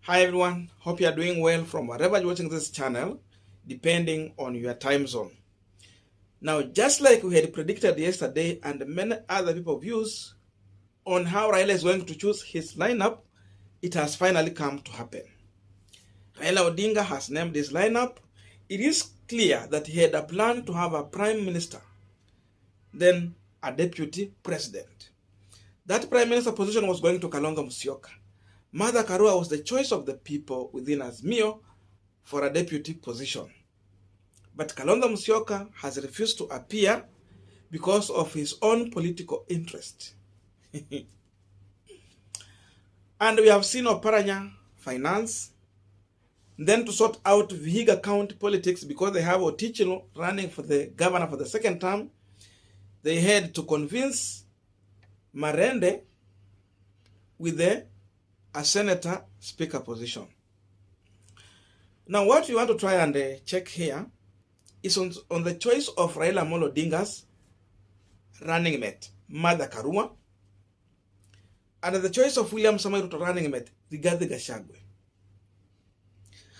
Hi everyone, hope you are doing well from wherever you're watching this channel, depending on your time zone. Now, just like we had predicted yesterday and many other people views on how Raila is going to choose his lineup, it has finally come to happen. Raila Odinga has named his lineup. It is clear that he had a plan to have a prime minister, then a deputy president. That prime minister position was going to Kalonzo Musyoka. Martha Karua was the choice of the people within Azimio for a deputy position. But Kalonzo Musyoka has refused to appear because of his own political interest. And we have seen Oparanya finance, then to sort out Vihiga County politics because they have Otichilo running for the governor for the second term. They had to convince Marende with a senator speaker position. Now what we want to try and check here is on the choice of Raila Odinga's running mate, Martha Karua, and the choice of William Samoei Ruto running mate, Rigathi Gachagua.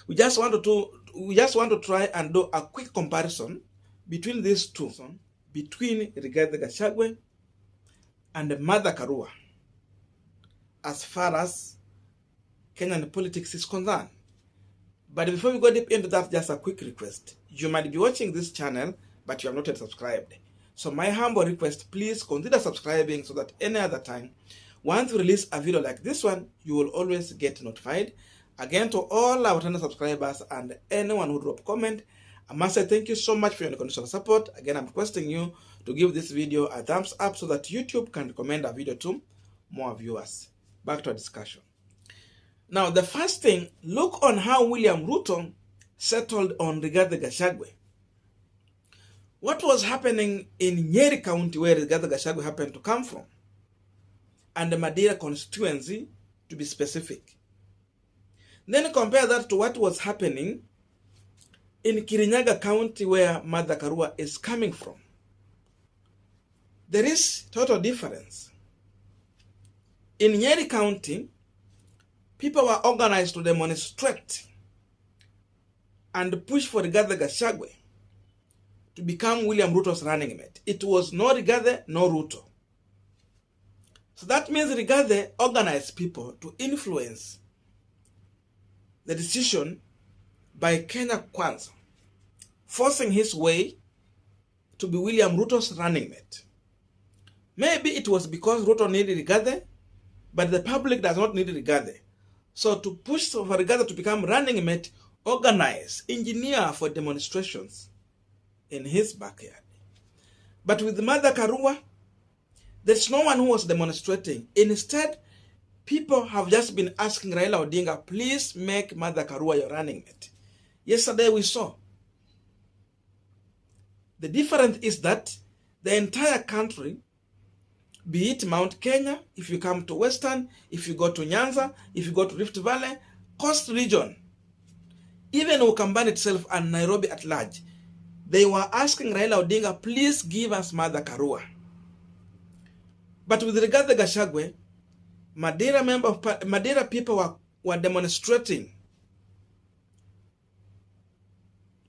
We just want to try and do a quick comparison between these two, between Rigathi Gachagua and Martha Karua, as far as Kenyan politics is concerned. But before we go deep into that, just a quick request. You might be watching this channel, but you have not yet subscribed. So my humble request, please consider subscribing so that any other time, once we release a video like this one, you will always get notified. Again, to all our channel subscribers and anyone who drop comment, I must say thank you so much for your unconditional support. Again, I'm requesting you to give this video a thumbs up so that YouTube can recommend a video to more viewers. Back to our discussion. Now, the first thing, look on how William Ruto settled on Rigathi Gachagua. What was happening in Nyeri County, where Rigathi Gachagua happened to come from, and the Madira constituency, to be specific. Then compare that to what was happening in Kirinyaga County, where Martha Karua is coming from. There is total difference. In Nyeri County, people were organized to demonstrate and push for Rigathi Gachagua to become William Ruto's running mate. It was no Rigathi, no Ruto. So that means Rigathi organized people to influence the decision by Kenya Kwanza, forcing his way to be William Ruto's running mate. Maybe it was because Ruto needed Rigathi, but the public does not need Rigathi. So to push for Rigathi to become running mate, organize, engineer for demonstrations in his backyard. But with Martha Karua, there's no one who was demonstrating. Instead, people have just been asking Raila Odinga, please make Martha Karua your running mate. Yesterday we saw. The difference is that the entire country, be it Mount Kenya, if you come to Western, if you go to Nyanza, if you go to Rift Valley, Coast Region, even Ukambani itself and Nairobi at large, they were asking Raila Odinga, please give us Martha Karua. But with regard to Gachagua, Madira people were demonstrating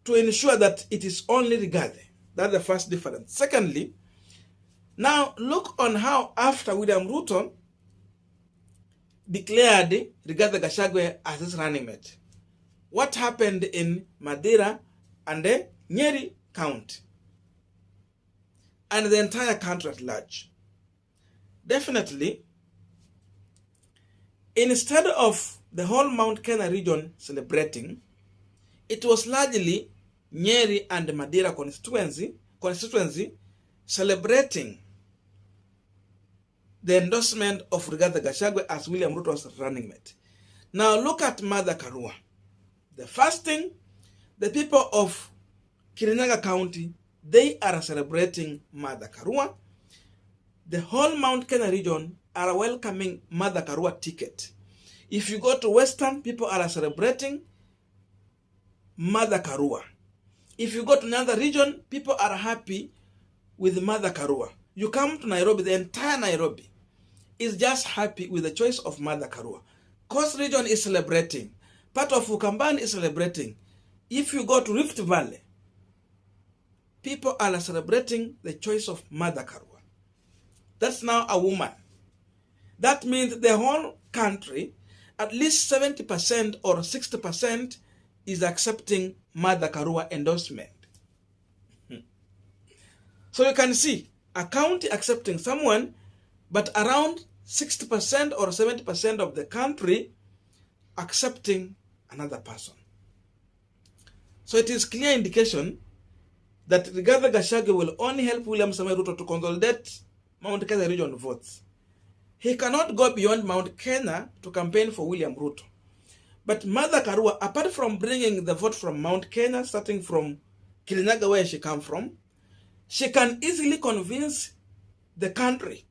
to ensure that it is only Rigathi. That's the first difference. Secondly, now look on how after William Ruto declared Rigathi Gachagua as his running mate, what happened in Madira and the Nyeri County and the entire country at large. Definitely, instead of the whole Mount Kenya region celebrating, it was largely Nyeri and Madira constituency celebrating the endorsement of Rigathi Gachagua as William Ruto's running mate. Now look at Martha Karua. The first thing, the people of Kirinyaga County, they are celebrating Martha Karua. The whole Mount Kenya region are welcoming Martha Karua ticket. If you go to Western, people are celebrating Martha Karua. If you go to another region, people are happy with Martha Karua. You come to Nairobi, the entire Nairobi is just happy with the choice of Martha Karua. Coast region is celebrating. Part of Ukambani is celebrating. If you go to Rift Valley, people are celebrating the choice of Mother Karua. That's now a woman. That means the whole country, at least 70% or 60% is accepting Mother Karua endorsement. So you can see a county accepting someone, but around 60% or 70% of the country accepting another person. So it is clear indication that Rigathi Gachagua will only help William Samoei Ruto to consolidate Mount Kenya region votes. He cannot go beyond Mount Kenya to campaign for William Ruto. But Mother Karua, apart from bringing the vote from Mount Kenya, starting from Kirinyaga where she comes from, she can easily convince the country,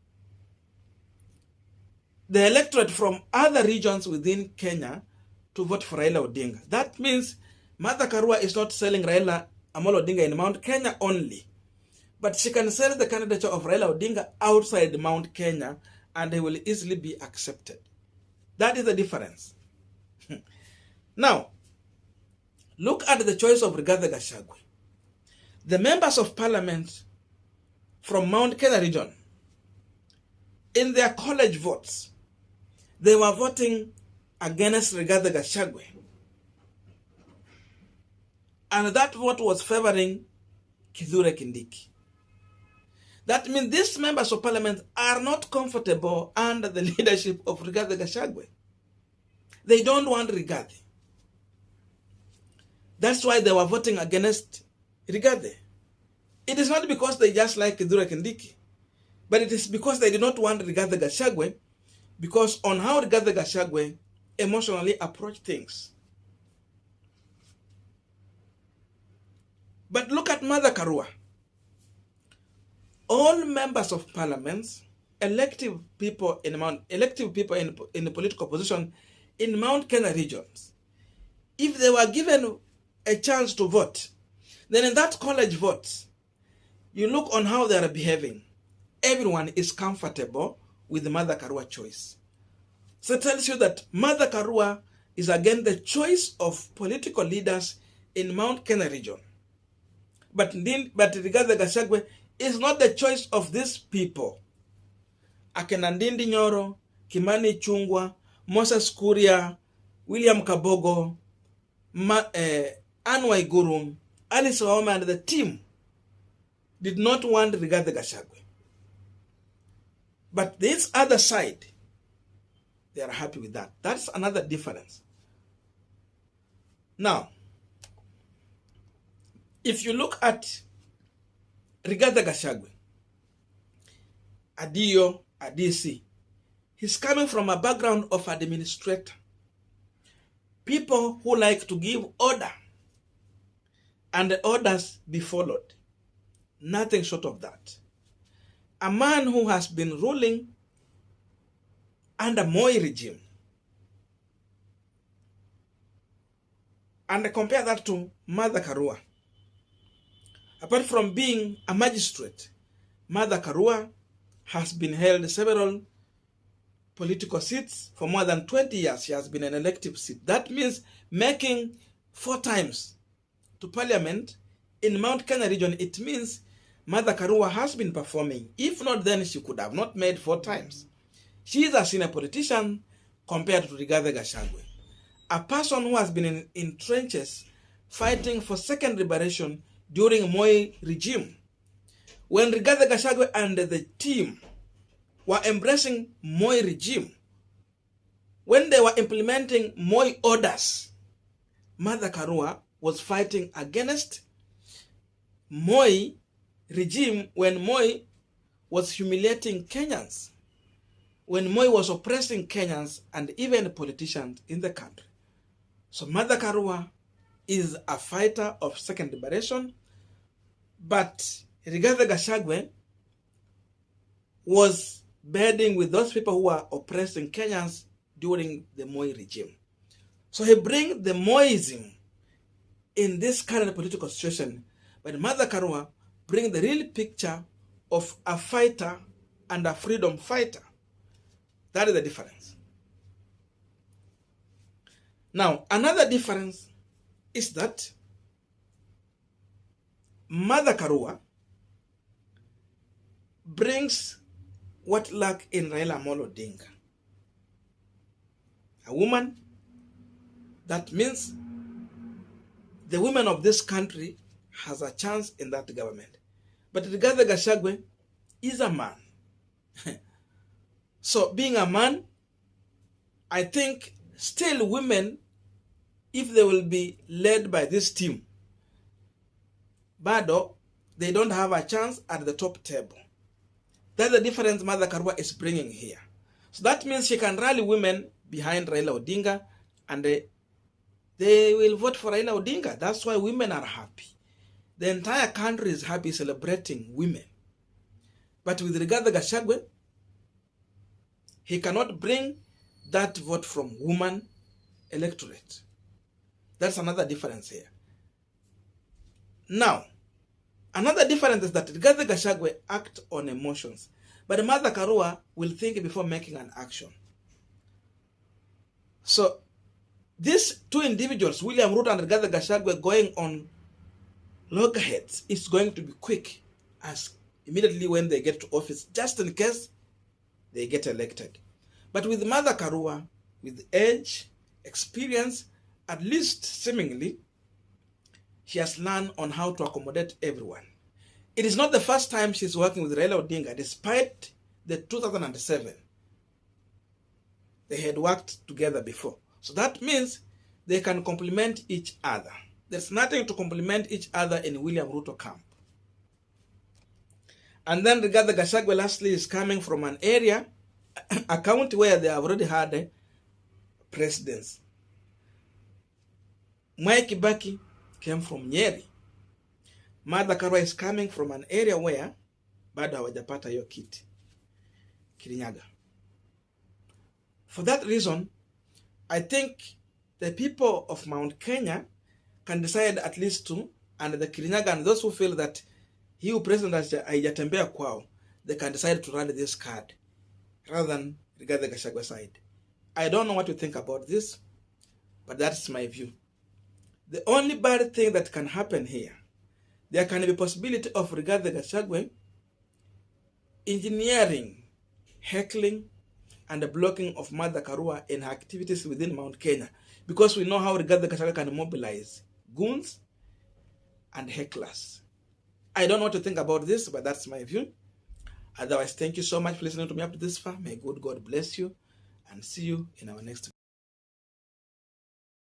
the electorate from other regions within Kenya to vote for Raila Odinga. That means Mother Karua is not selling Raila Amolo Odinga in Mount Kenya only, but she can sell the candidature of Raila Odinga outside Mount Kenya and he will easily be accepted. That is the difference. Now, look at the choice of Rigathi Gachagua. The members of parliament from Mount Kenya region, in their college votes, they were voting against Rigathi Gachagua. And that vote was favoring Kithure Kindiki. That means these members of parliament are not comfortable under the leadership of Rigathi Gachagua. They don't want Rigathi. That's why they were voting against Rigathi. It is not because they just like Kithure Kindiki, but it is because they did not want Rigathi Gachagua, because on how Rigathi Gachagua emotionally approached things. But look at Mother Karua. All members of parliament, elective people in the political position in Mount Kenya regions, if they were given a chance to vote, then in that college vote, you look on how they are behaving. Everyone is comfortable with the Mother Karua choice. So it tells you that Mother Karua is again the choice of political leaders in Mount Kenya region. But Rigathi Gachagua is not the choice of these people. Akina Ndindi Nyoro, Kimani Chungwa, Moses Kuria, William Kabogo, Anne Waiguru, Alice Wahome and the team did not want Rigathi Gachagua. But this other side, they are happy with that. That's another difference. Now, if you look at Rigathi Gachagua, Adio, ADC, he's coming from a background of administrator. People who like to give order and the orders be followed. Nothing short of that. A man who has been ruling under Moi regime. And compare that to Mother Karua. Apart from being a magistrate, Mother Karua has been held several political seats for more than 20 years. She has been an elective seat. That means making 4 times to parliament in Mount Kenya region. It means Mother Karua has been performing. If not, then she could have not made 4 times. She is a senior politician compared to Rigathi Gachagua, a person who has been in trenches fighting for second liberation during Moi regime. When Rigathi Gachagua and the team were embracing Moi regime, when they were implementing Moi orders, Mother Karua was fighting against Moi regime when Moi was humiliating Kenyans, when Moi was oppressing Kenyans and even politicians in the country. So Mother Karua is a fighter of second liberation, but Rigathi Gachagua was bedding with those people who were oppressing Kenyans during the Moi regime. So he brings the Moism in this current political situation, but Mother Karua brings the real picture of a fighter and a freedom fighter. That is the difference. Now, another difference is that Mother Karua brings what lack in Raila Odinga. A woman, that means the women of this country has a chance in that government. But Rigathi Gachagua is a man. So being a man, I think still women, if they will be led by this team, Bado, they don't have a chance at the top table. That's the difference Mother Karua is bringing here. So that means she can rally women behind Raila Odinga, and they will vote for Raila Odinga. That's why women are happy. The entire country is happy celebrating women. But with Rigathi Gachagua, he cannot bring that vote from woman electorate. That's another difference here. Now, another difference is that Rigathi Gachagua act on emotions, but Mother Karua will think before making an action. So, these two individuals, William Ruto and Rigathi Gachagua, going on loggerheads is going to be quick as immediately when they get to office, just in case they get elected. But with Mother Karua, with age, experience, at least seemingly, she has learned on how to accommodate everyone. It is not the first time she's working with Raila Odinga, despite the 2007. They had worked together before. So that means they can complement each other. There's nothing to complement each other in William Ruto camp. And then Rigathi Gachagua lastly is coming from an area, a county where they have already had presidents. Mwai Kibaki came from Nyeri. Mother Karua is coming from an area where bado hawajapata hiyo kiti, Kirinyaga. For that reason, I think the people of Mount Kenya can decide at least to, and the Kirinyaga and those who feel that he who president haijatembea kwao, they can decide to rally this card rather than Rigathi Gachagua side. I don't know what you think about this, but that's my view. The only bad thing that can happen here, there can be possibility of Rigathi Gachagua engineering, heckling, and the blocking of Mother Karua in her activities within Mount Kenya, because we know how Rigathi Gachagua can mobilize goons and hecklers. I don't know what to think about this, but that's my view. Otherwise, thank you so much for listening to me up to this far. May good God bless you, and see you in our next video.